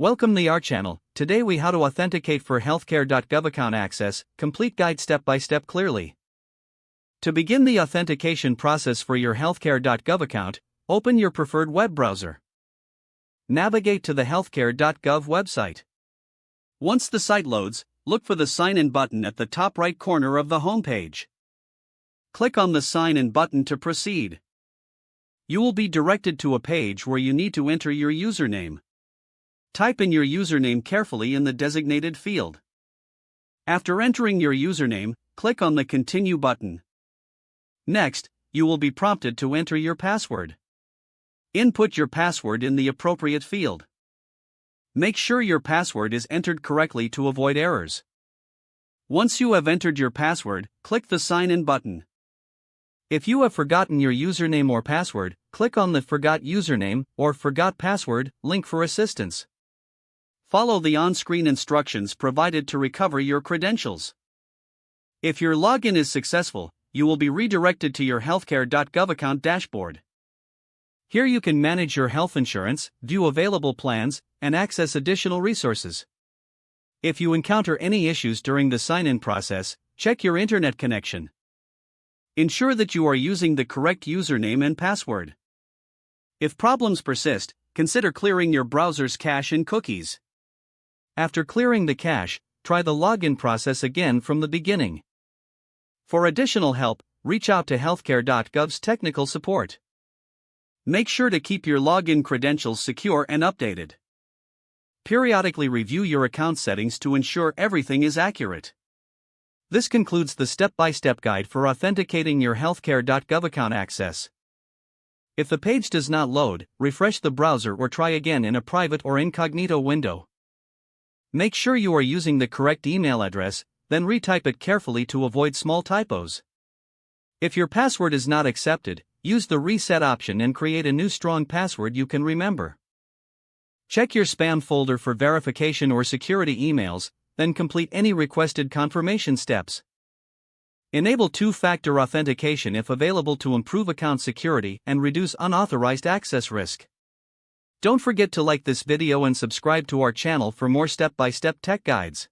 Welcome to our channel. Today we how to authenticate for HealthCare.gov account access, complete guide step by step clearly. To begin the authentication process for your HealthCare.gov account, open your preferred web browser. Navigate to the HealthCare.gov website. Once the site loads, look for the Sign In button at the top right corner of the home page. Click on the Sign In button to proceed. You will be directed to a page where you need to enter your username. Type in your username carefully in the designated field. After entering your username, click on the Continue button. Next, you will be prompted to enter your password. Input your password in the appropriate field. Make sure your password is entered correctly to avoid errors. Once you have entered your password, click the Sign In button. If you have forgotten your username or password, click on the Forgot Username or Forgot Password link for assistance. Follow the on-screen instructions provided to recover your credentials. If your login is successful, you will be redirected to your HealthCare.gov account dashboard. Here you can manage your health insurance, view available plans, and access additional resources. If you encounter any issues during the sign-in process, check your internet connection. Ensure that you are using the correct username and password. If problems persist, consider clearing your browser's cache and cookies. After clearing the cache, try the login process again from the beginning. For additional help, reach out to HealthCare.gov's technical support. Make sure to keep your login credentials secure and updated. Periodically review your account settings to ensure everything is accurate. This concludes the step-by-step guide for authenticating your HealthCare.gov account access. If the page does not load, refresh the browser or try again in a private or incognito window. Make sure you are using the correct email address, then retype it carefully to avoid small typos. If your password is not accepted, use the reset option and create a new strong password you can remember. Check your spam folder for verification or security emails, then complete any requested confirmation steps. Enable two-factor authentication if available to improve account security and reduce unauthorized access risk. Don't forget to like this video and subscribe to our channel for more step-by-step tech guides.